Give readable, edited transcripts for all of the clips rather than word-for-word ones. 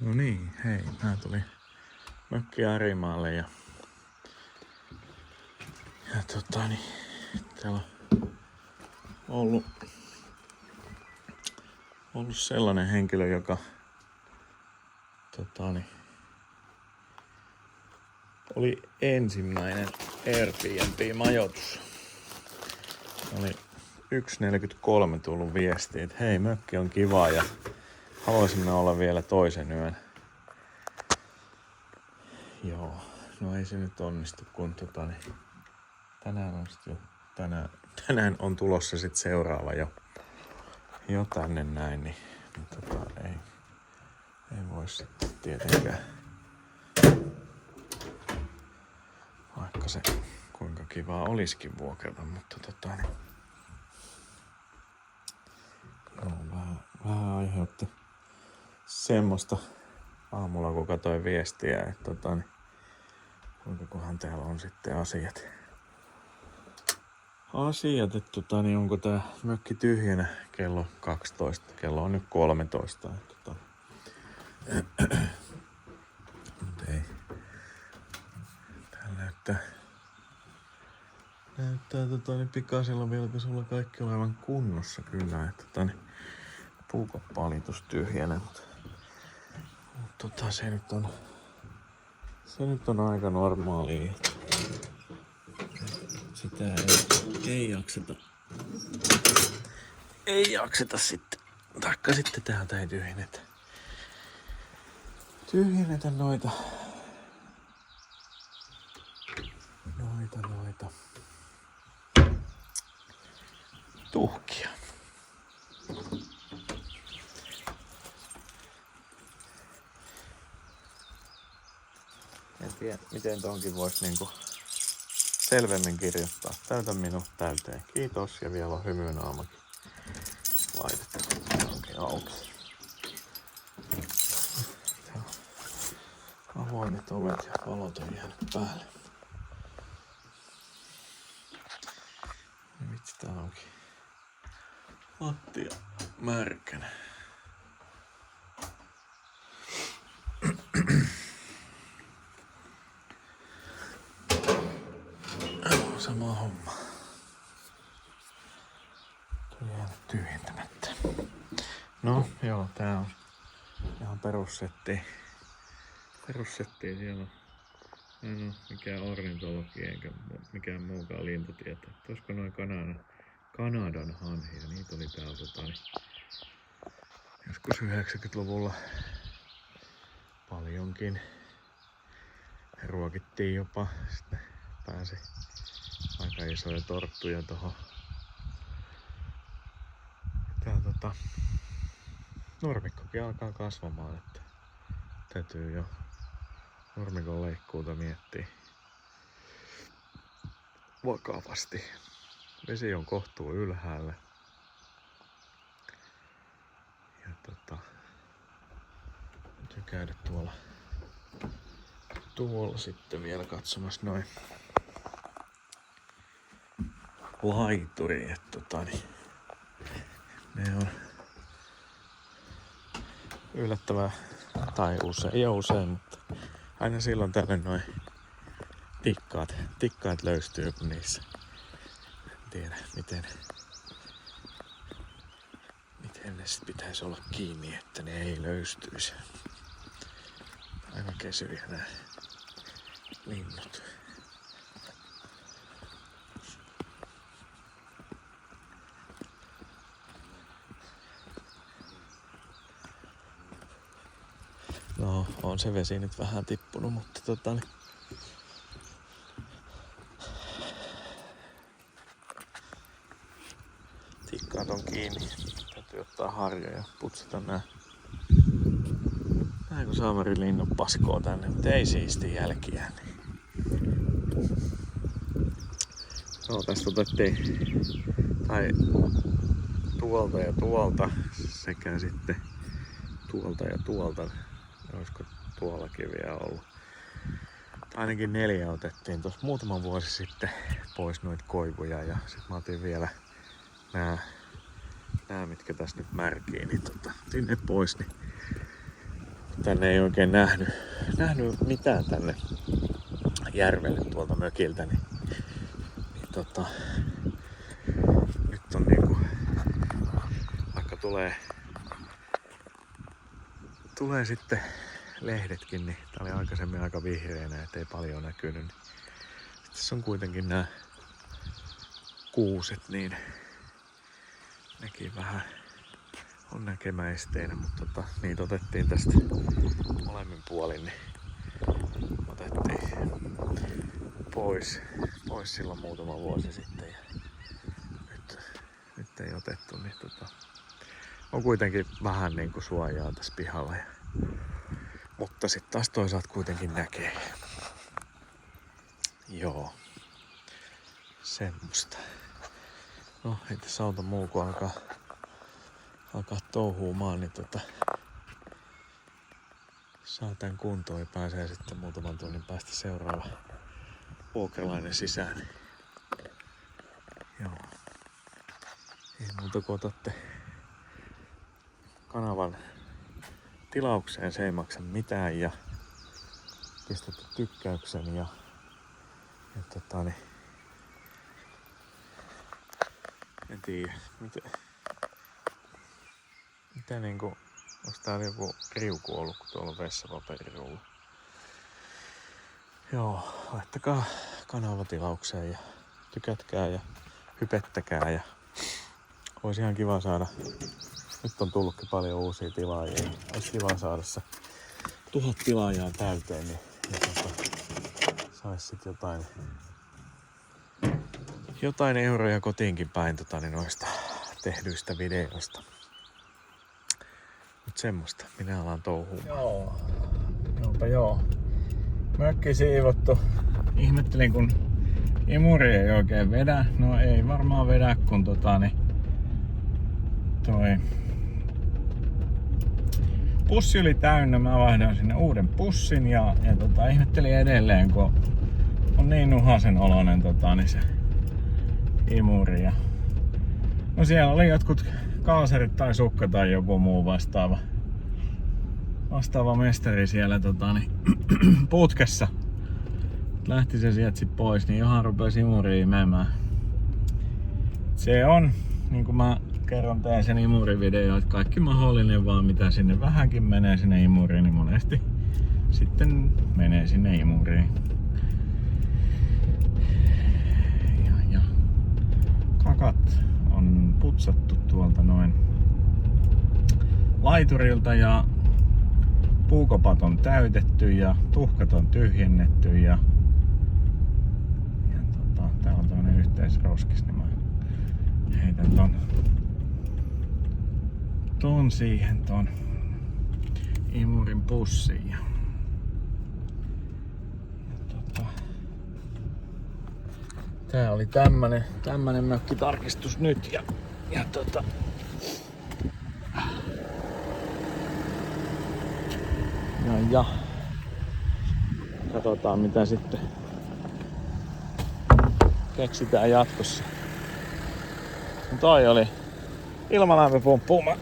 No niin, hei, mä tulin mökki Arimaalle ja täällä on ollut sellainen henkilö, joka oli ensimmäinen Airbnb-majoitus. Oli 1.43 tullut viesti, että hei, mökki on kiva ja haluaisimme olla vielä toisen yön. Joo, no ei se nyt onnistu, kun tänään on tulossa sit seuraava jo tänne näin, niin ei voi sitten tietenkään, vaikka se kuinka kivaa olisikin vuokrata, mutta vähän aiheutti semmoista aamulla, kun katsoin viestiä, että kuinkakohan täällä on sitten asiat, että onko tää mökki tyhjänä kello 12, kello on nyt 13, mutta ei. Täällä näyttää pikaisella vilkaisulla kaikki olevan kunnossa kyllä, että puukoppa-alitus tyhjänä, mutta se nyt on aika normaalia. Sitä ei jakseta sitten. Taikka sitten täältä ei tyhjennetä noita tuhkia. En tiedä, miten tonkin voisi niinku selvemmin kirjoittaa. Täytä minut täyteen. Kiitos, ja vielä on hymynaamakin laitettu auki. Avoimet ovet ja valot on jäänyt päälle. Ja vitsi, tää onkin lattia märkänä. Sama homma. Tuli jäänyt tyhjentämättä. No joo, tää on ihan perussetti. Siellä on en oo mikään ornitologi eikä mikään muukaan lintutieto. Olisiko noin Kanadan hanhia, niitä oli täällä joskus 90-luvulla paljonkin. Ne ruokittiin jopa, sitten pääsi aika isoja torttuja tohon. Tää nurmikkokin alkaa kasvamaan, että täytyy jo nurmikon leikkuuta miettiä vakavasti. Vesi on kohtuu ylhäällä. Ja täytyy käydä tuolla sitten vielä katsomassa noin laituri, että ne on yllättävää, tai usein, mutta aina silloin tällöin noin tikkaat löystyy, kun niissä en tiedä miten ne sit pitäisi olla kiinni, että ne ei löystyisi. Aika kesyjä nää linnut. No, on se vesi nyt vähän tippunut, mutta tikkaat on kiinni. Täytyy ottaa harja ja putsata nää kun saamarilinnon paskoo tänne, mutta ei siisti jälkiä. Niin. No, tästä otettiin tuolta ja tuolta sekä sitten tuolta ja tuolta. Olisiko tuollakin vielä ollut? Ainakin 4 otettiin tuossa muutama vuosi sitten pois noita koivuja ja sit mä otin vielä nää mitkä tässä nyt märkii, niin otin ne pois, niin tänne ei oikein nähnyt mitään tänne järvelle tuolta mökiltä, niin nyt on niinku, vaikka tulee sitten lehdetkin, niin tää oli aikaisemmin aika vihreänä, ettei paljon näkynyt. Niin tässä on kuitenkin nämä kuuset, niin nekin vähän on näkemäisteinä, mutta niitä otettiin tästä molemmin puolin, niin otettiin pois silloin muutama vuosi sitten ja nyt ei otettu, niin on kuitenkin vähän niinku suojaa tässä pihalla. Mutta sitten taas toisaalta kuitenkin näkee. Joo. Semmosta. No ei tässä auta muu kuin alkaa touhuumaan, niin saa tän kuntoon ja pääsee sitten muutaman tunnin päästä seuraava vuokralainen sisään. Joo. Ei muuta kuin otatte kanavan tilaukseen, se ei maksa mitään ja pistätte tykkäyksen ja en tiedä, mitä niinku, onks täällä joku riuku ollut, kun tuolla on vessapaperirulla. Joo, laittakaa kanavatilaukseen ja tykätkää ja hypettäkää ja olisi ihan kiva saada, nyt on tullutkin paljon uusia tilaajia, olisi kiva saada se 1000 tilaajaa täyteen, niin sais sit jotain euroja kotiinkin päin noista tehdyistä videoista. Mut semmoista, minä alan touhumaan. Joo. Mökki siivottu. Ihmettelin kun imuri ei oikein vedä. No ei varmaan vedä kun toi pussi oli täynnä. Mä vaihdoin sinne uuden pussin ja ihmettelin edelleen kun on niin nuhasen oloinen se imuri. Ja no siellä oli jotkut kaaserit tai sukka tai joku muu vastaava mestari siellä putkessa. Lähti se sieltä sit pois, niin johan rupesi imuriin imemään. Se on, niin kuin mä kerron teen sen imurivideo, että kaikki mahdollinen vaan mitä sinne vähänkin menee sinne imuriin, niin monesti sitten menee sinne imuriin. Ja kakat on putsattu tuolta noin laiturilta ja puukopat on täytetty ja tuhkat on tyhjennetty ja täällä on tämmönen yhteisroskis, niin mä heitän ton siihen ton imurin pussiin ja tää oli tämmönen mökkitarkistus nyt ja katsotaan mitä sitten keksitään jatkossa. Toi oli ilmalämpöpumppu. Mä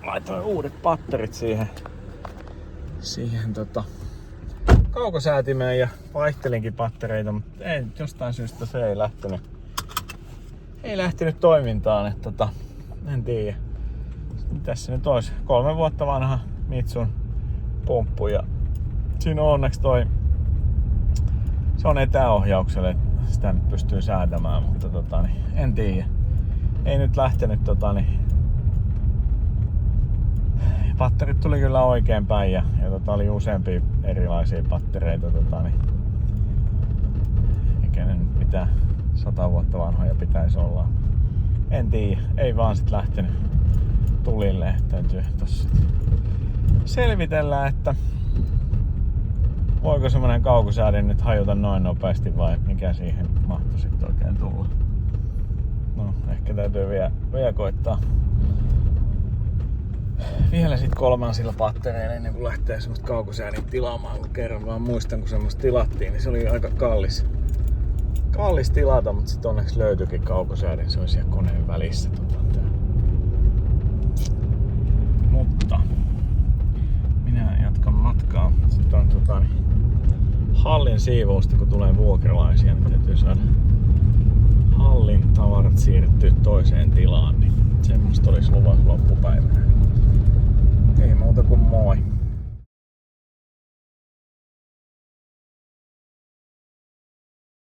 laitoin uudet patterit siihen kaukosäätimeen ja vaihtelinkin pattereita, mutta jostain syystä se ei lähtenyt toimintaan. En tiedä. Tässä nyt olisi 3 vuotta vanha Mitsun pumppu ja siinä on onneksi se on etäohjaukselle, että sitä nyt pystyy säätämään, mutta en tiedä. Ei nyt lähtenyt patterit tuli kyllä oikein päin ja oli useampia erilaisia pattereita eikä ne nyt mitään 100 vuotta vanhoja pitäisi olla. En tiedä, ei vaan sit lähtenyt tulille. Täytyy tossa selvitellä, että voiko semmonen kaukosäädin nyt hajuta noin nopeasti vai mikä siihen mahtoi sitten oikein tulla. No, ehkä täytyy vielä koittaa vielä sit 3 pattereilla ennen kuin lähtee semmoista kaukosäädin tilaamaan, kun kerran vaan muistan kun semmoista tilattiin, niin se oli aika kallis tilata, mutta sit onneksi löytyikin kaukosäädin, se oli siellä koneen välissä. Mutta minä jatkan matkaa. Sitten on hallin siivousta, kun tulee vuokralaisia, niin täytyy saada hallin tavarat siirrettyä toiseen tilaan. Niin semmoista olisi luvassa loppupäivänä. Ei muuta kuin moi!